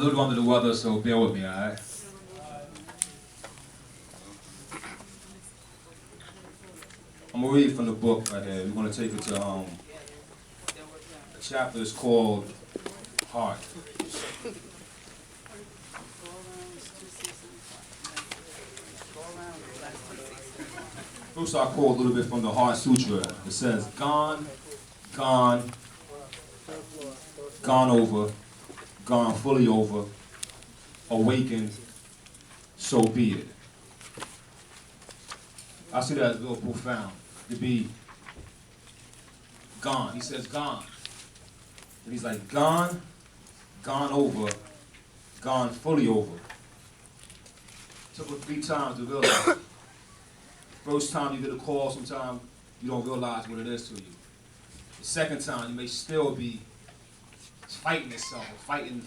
little under the weather, so bear with me, all right? I'm going to read from the book right here. We're going to take it to, the chapter is called Heart. First I'll quote a little bit from the Heart Sutra. It says, gone, gone, gone over, gone fully over, awakened, so be it. I see that as real profound, to be gone. He says gone. And he's like, gone, gone over, gone fully over. Took it 3 times to realize. First time you get a call, sometimes you don't realize what it is to you. The second time, you may still be fighting yourself, fighting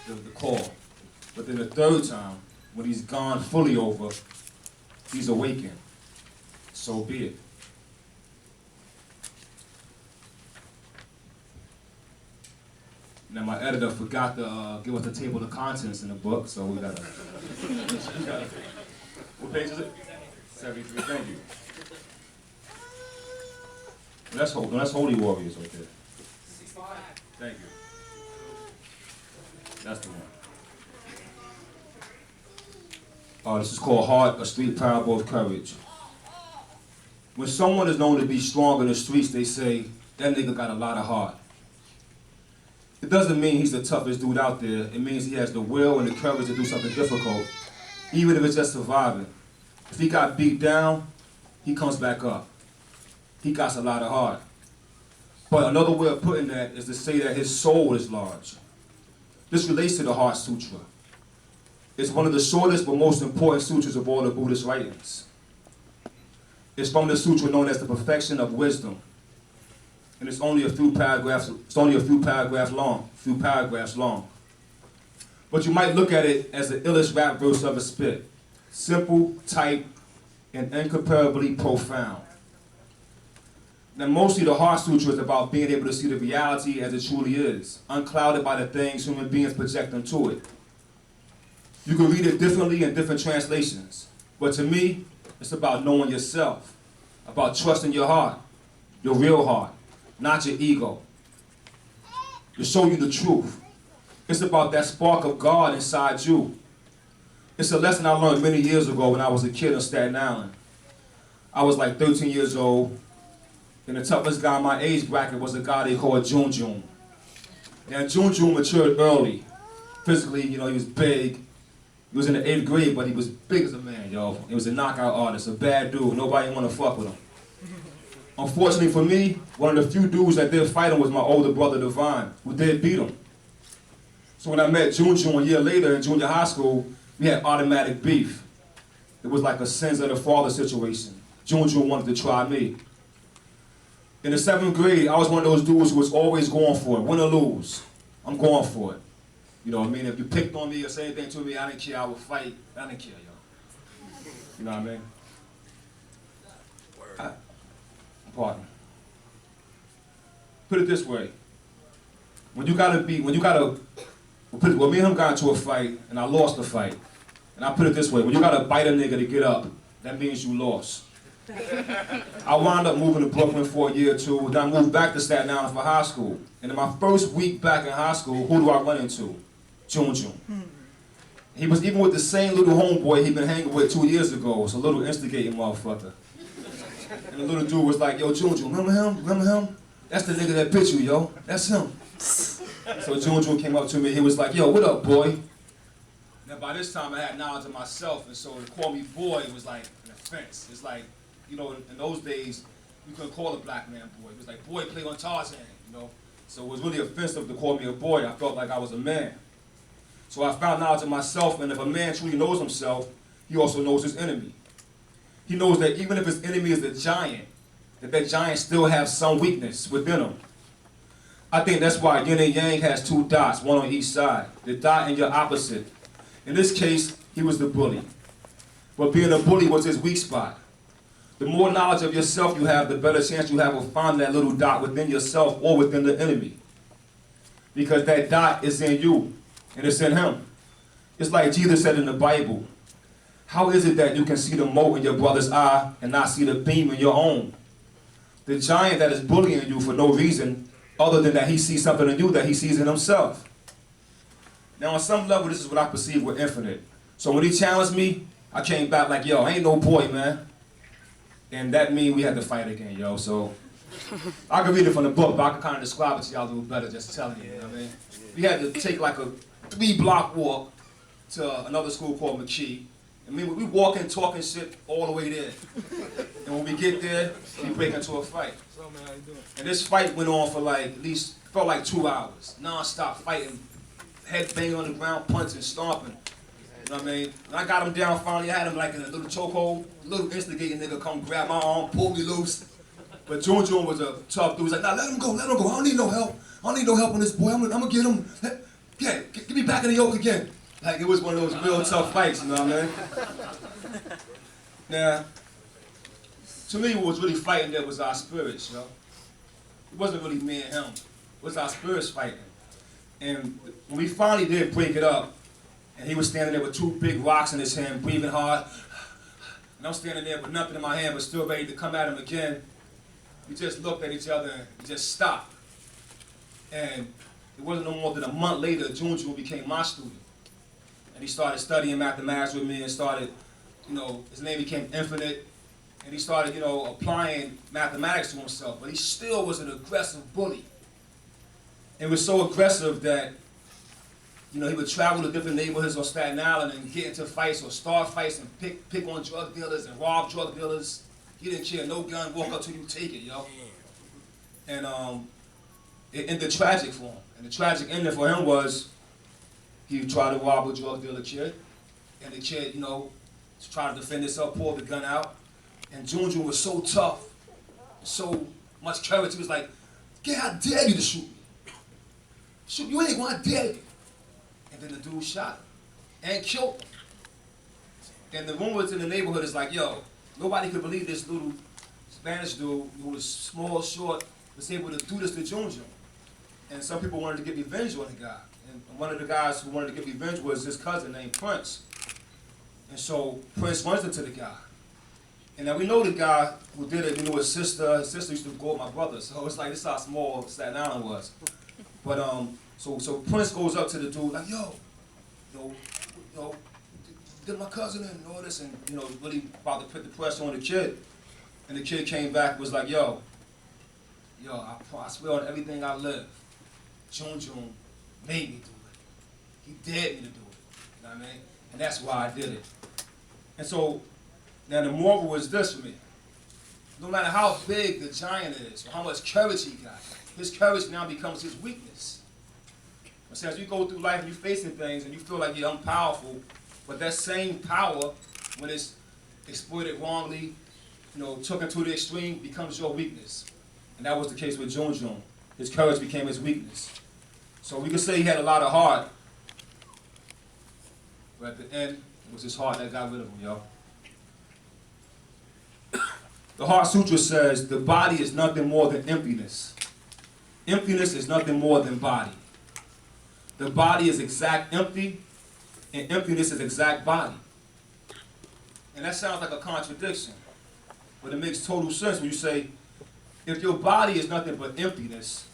the call. But then the third time, when he's gone fully over, he's awakened. So be it. Now my editor forgot to give us the table of contents in the book, so we gotta. What page is it? 73. Thank you. That's Holy Warriors right there. 65. Thank you. That's the one. This is called Heart, a Street Parable of Courage. When someone is known to be strong in the streets, they say, that nigga got a lot of heart. It doesn't mean he's the toughest dude out there. It means he has the will and the courage to do something difficult, even if it's just surviving. If he got beat down, he comes back up. He got a lot of heart. But another way of putting that is to say that his soul is large. This relates to the Heart Sutra. It's one of the shortest but most important sutras of all the Buddhist writings. It's from the sutra known as the Perfection of Wisdom. And it's only a few paragraphs long. But you might look at it as the illest rap verse of a spit. Simple, tight, and incomparably profound. Now mostly the Heart Sutra is about being able to see the reality as it truly is, unclouded by the things human beings project into it. You can read it differently in different translations, but to me, it's about knowing yourself, about trusting your heart, your real heart, not your ego. To show you the truth. It's about that spark of God inside you. It's a lesson I learned many years ago when I was a kid in Staten Island. I was like 13 years old, and the toughest guy in my age bracket was a guy they called Jun Jun. And Jun Jun matured early. Physically, he was big. He was in the 8th grade, but he was big as a man, yo. He was a knockout artist, a bad dude. Nobody want to fuck with him. Unfortunately for me, one of the few dudes that did fight him was my older brother, Divine, who did beat him. So when I met Jun Jun a year later in junior high school, we had automatic beef. It was like a sins of the father situation. Jun Jun wanted to try me. In the 7th grade, I was one of those dudes who was always going for it, win or lose. I'm going for it. You know what I mean? If you picked on me or said anything to me, I didn't care, I would fight. I didn't care, yo. You know what I mean? Pardon. Put it this way. Well, me and him got into a fight, and I lost the fight. And I put it this way, when you gotta bite a nigga to get up, that means you lost. I wound up moving to Brooklyn for a year or two, then I moved back to Staten Island for high school. And in my first week back in high school, who do I run into? Jun Jun. He was even with the same little homeboy he'd been hanging with 2 years ago. It's a little instigating motherfucker. And the little dude was like, yo, Jun Jun, remember him? Remember him? That's the nigga that bit you, yo. That's him. So Jun Jun came up to me, he was like, yo, what up, boy? Now by this time I had knowledge of myself, and so to call me boy was like an offense. It's like, in those days, you couldn't call a black man boy. It was like, boy, play on Tarzan, So it was really offensive to call me a boy. I felt like I was a man. So I found knowledge of myself, and if a man truly knows himself, he also knows his enemy. He knows that even if his enemy is a giant, that giant still has some weakness within him. I think that's why yin and yang has 2 dots, one on each side. The dot and your opposite. In this case, he was the bully. But being a bully was his weak spot. The more knowledge of yourself you have, the better chance you have of finding that little dot within yourself or within the enemy. Because that dot is in you. and it's in him. It's like Jesus said in the Bible, how is it that you can see the mote in your brother's eye and not see the beam in your own? The giant that is bullying you for no reason other than that he sees something in you that he sees in himself. Now on some level, this is what I perceive with Infinite. So when he challenged me, I came back like, yo, I ain't no boy, man. And that means we had to fight again, yo. So I can read it from the book, but I can kind of describe it to y'all a little better just telling you, you know what I mean? We had to take like a 3-block walk to another school called McKee. And we walking, talking shit all the way there. And when we get there, we break into a fight. So, man, how you doing? And this fight went on for like, at least, felt like 2 hours. Non-stop fighting, head banging on the ground, punching, stomping. You know what I mean? When I got him down finally, I had him like in a little chokehold. Little instigating nigga come grab my arm, pull me loose. But June was a tough dude. He's like, nah, let him go. I don't need no help. I don't need no help on this boy. I'm gonna get him. Yeah, get me back in the yoke again. Like, it was one of those real tough fights, you know what I mean? Now, to me, what was really fighting there was our spirits, yo. It wasn't really me and him. It was our spirits fighting. And when we finally did break it up, and he was standing there with 2 big rocks in his hand, breathing hard, and I'm standing there with nothing in my hand, but still ready to come at him again, we just looked at each other and just stopped. And it wasn't no more than a month later, June became my student. And he started studying mathematics with me and started, you know, his name became Infinite. And he started, you know, applying mathematics to himself. But he still was an aggressive bully. And was so aggressive that, you know, he would travel to different neighborhoods on Staten Island and get into fights or start fights and pick on drug dealers and rob drug dealers. He didn't care, no gun, walk up to you, take it, yo. And it ended tragic for him. And the tragic ending for him was he tried to rob a drug dealer kid. And the kid, you know, tried to defend himself, pulled the gun out. And June was so tough, so much courage. He was like, "Yeah, I dare you to shoot me. Shoot, you ain't gonna dare you." And then the dude shot him and killed him. And the rumors in the neighborhood is like, yo, nobody could believe this little Spanish dude who was small, short, was able to do this to June. And some people wanted to get revenge on the guy. And one of the guys who wanted to get revenge was his cousin named Prince. And so Prince runs into the guy. And now we know the guy who did it, we knew his sister. His sister used to go with my brother. So it's like, this is how small Staten Island was. But so Prince goes up to the dude like, yo, did my cousin and all this, and you know, really about to put the pressure on the kid. And the kid came back and was like, yo, I swear on everything I live, June made me do it. He dared me to do it. You know what I mean? And that's why I did it. And so, now the moral was this for me. No matter how big the giant is, or how much courage he got, his courage now becomes his weakness. So as you go through life and you're facing things and you feel like you're unpowerful, but that same power, when it's exploited wrongly, you know, taken to the extreme, becomes your weakness. And that was the case with June. His courage became his weakness. So we could say he had a lot of heart, but at the end, it was his heart that got rid of him, yo. The Heart Sutra says, the body is nothing more than emptiness. Emptiness is nothing more than body. The body is exact empty, and emptiness is exact body. And that sounds like a contradiction, but it makes total sense when you say, if your body is nothing but emptiness,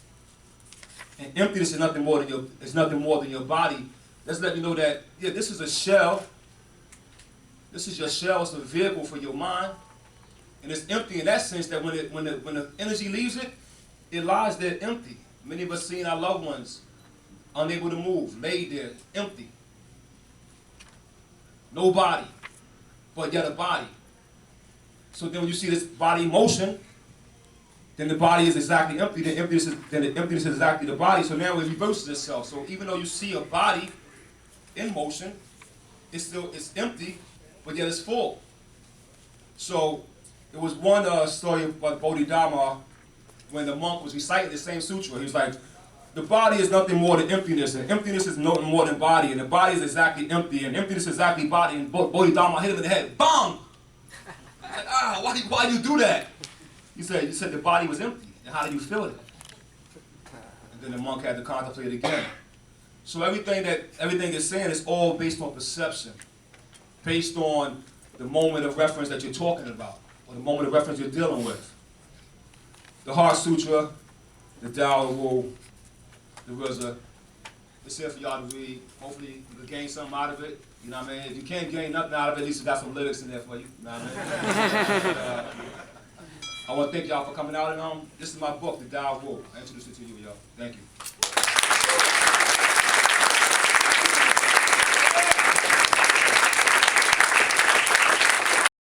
and emptiness is nothing more than your body, let's let you know that, yeah, this is a shell. This is your shell, it's a vehicle for your mind. And it's empty in that sense that when the energy leaves it, it lies there empty. Many of us seen our loved ones unable to move, laid there, empty. No body, but yet a body. So then when you see this body in motion, then the body is exactly empty, then the emptiness is exactly the body. So now it reverses itself. So even though you see a body in motion, it's empty, but yet it's full. So there was one story about Bodhidharma when the monk was reciting the same sutra. He was like, the body is nothing more than emptiness, and emptiness is nothing more than body, and the body is exactly empty, and emptiness is exactly body, and Bodhidharma hit him in the head. Bang! Like, why do you do that? He said the body was empty, and how do you feel it? And then the monk had to contemplate again. So everything is saying is all based on perception, based on the moment of reference that you're talking about, or the moment of reference you're dealing with. The Heart Sutra, the Tao of Wu, the RZA, it's here for y'all to read. Hopefully you can gain something out of it. You know what I mean? If you can't gain nothing out of it, at least you got some lyrics in there for you. You know what I mean? I want to thank y'all for coming out, and this is my book, The Tao of Wu. I introduced it to you, y'all. Thank you.